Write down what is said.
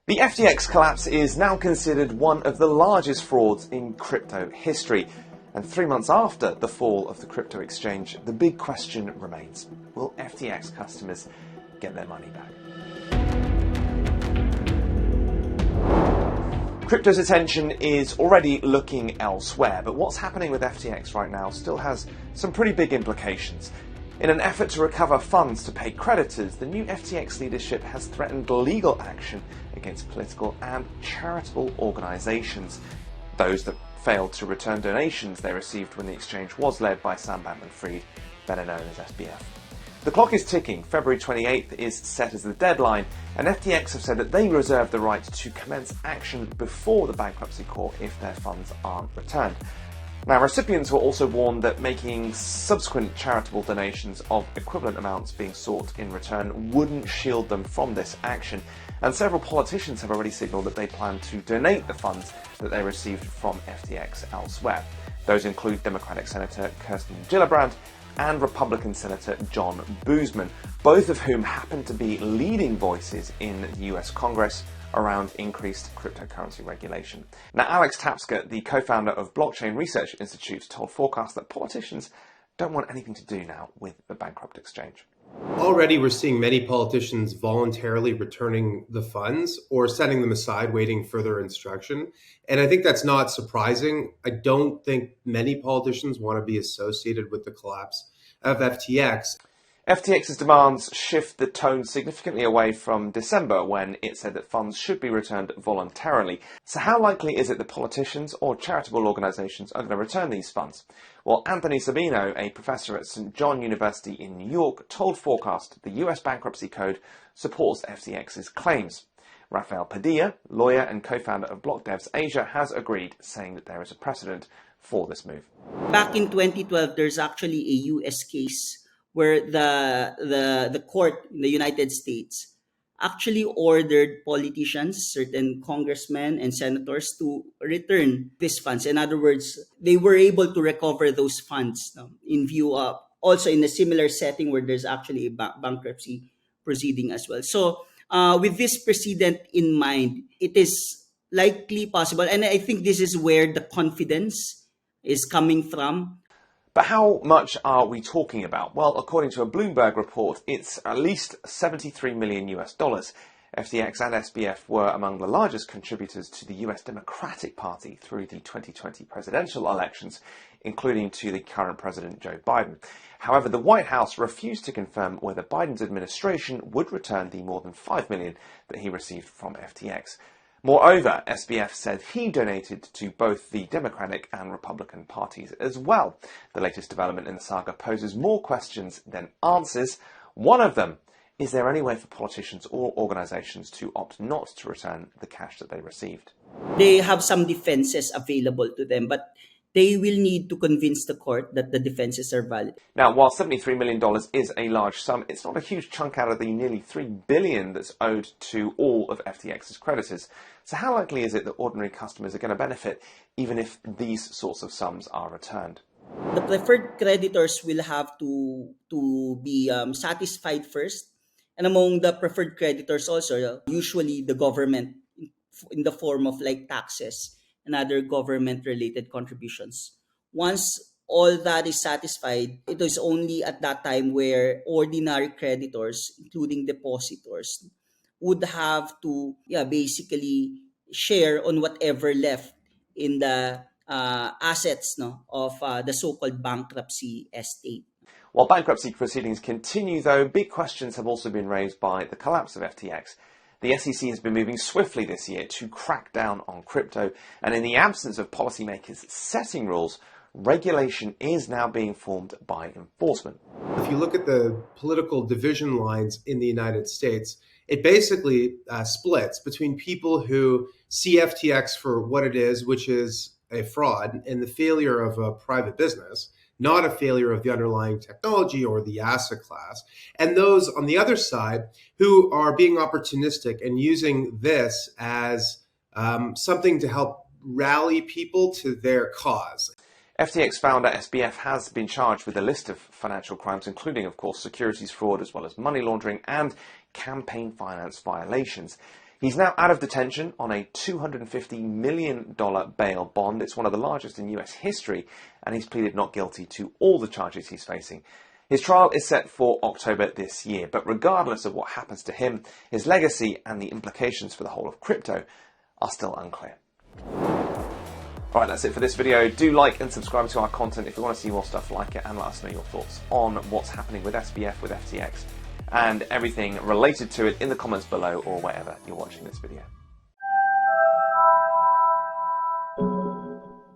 The FTX collapse is now considered one of the largest frauds in crypto history. And 3 months after the fall of the crypto exchange, the big question remains: will FTX customers get their money back? Crypto's attention is already looking elsewhere, but what's happening with FTX right now still has some pretty big implications. In an effort to recover funds to pay creditors, the new FTX leadership has threatened legal action against political and charitable organisations, those that failed to return donations they received when the exchange was led by Sam Bankman-Fried, better known as SBF. The clock is ticking. February 28th is set as the deadline, and FTX have said that they reserve the right to commence action before the bankruptcy court if their funds aren't returned. Now, recipients were also warned that making subsequent charitable donations of equivalent amounts being sought in return wouldn't shield them from this action, and several politicians have already signalled that they plan to donate the funds that they received from FTX elsewhere. Those include Democratic Senator Kirsten Gillibrand and Republican Senator John Boozman, both of whom happen to be leading voices in the US Congress around increased cryptocurrency regulation. Now, Alex Tapscott, the co-founder of Blockchain Research Institute, told Forkast that politicians don't want anything to do now with the bankrupt exchange. Already we're seeing many politicians voluntarily returning the funds or setting them aside, waiting further instruction. And I think that's not surprising. I don't think many politicians want to be associated with the collapse of FTX. FTX's demands shift the tone significantly away from December, when it said that funds should be returned voluntarily. So how likely is it that politicians or charitable organisations are going to return these funds? Well, Anthony Sabino, a professor at St. John University in New York, told Forkast the US Bankruptcy Code supports FTX's claims. Rafael Padilla, lawyer and co-founder of BlockDevs Asia, has agreed, saying that there is a precedent for this move. Back in 2012, there's actually a US case where the court in the United States actually ordered politicians, certain congressmen and senators, to return these funds. In other words, they were able to recover those funds in view of, also in a similar setting where there's actually a bankruptcy proceeding as well. So with this precedent in mind, it is likely possible. And I think this is where the confidence is coming from. But how much are we talking about? Well, according to a Bloomberg report, it's at least $73 million US. FTX and SBF were among the largest contributors to the US Democratic Party through the 2020 presidential elections, including to the current president, Joe Biden. However, the White House refused to confirm whether Biden's administration would return the more than $5 million that he received from FTX. Moreover, SBF said he donated to both the Democratic and Republican parties as well. The latest development in the saga poses more questions than answers. One of them: is there any way for politicians or organisations to opt not to return the cash that they received? They have some defences available to them, but they will need to convince the court that the defences are valid. Now, while $73 million is a large sum, it's not a huge chunk out of the nearly $3 billion that's owed to all of FTX's creditors. So how likely is it that ordinary customers are going to benefit, even if these sorts of sums are returned? The preferred creditors will have to be satisfied first. And among the preferred creditors also, usually the government, in the form of like taxes and other government-related contributions. Once all that is satisfied, it is only at that time where ordinary creditors, including depositors, would have to basically share on whatever left in the assets of the so-called bankruptcy estate. While bankruptcy proceedings continue, though, big questions have also been raised by the collapse of FTX. The SEC has been moving swiftly this year to crack down on crypto, and in the absence of policymakers setting rules, regulation is now being formed by enforcement. If you look at the political division lines in the United States, it basically splits between people who see FTX for what it is, which is a fraud and the failure of a private business, not a failure of the underlying technology or the asset class, and those on the other side who are being opportunistic and using this as something to help rally people to their cause. FTX founder SBF has been charged with a list of financial crimes, including, of course, securities fraud, as well as money laundering and campaign finance violations. He's now out of detention on a $250 million bail bond. It's one of the largest in US history, and he's pleaded not guilty to all the charges he's facing. His trial is set for October this year, but regardless of what happens to him, his legacy and the implications for the whole of crypto are still unclear. Alright, that's it for this video. Do like and subscribe to our content if you want to see more stuff like it, and let us know your thoughts on what's happening with SBF, with FTX, and everything related to it in the comments below or wherever you're watching this video.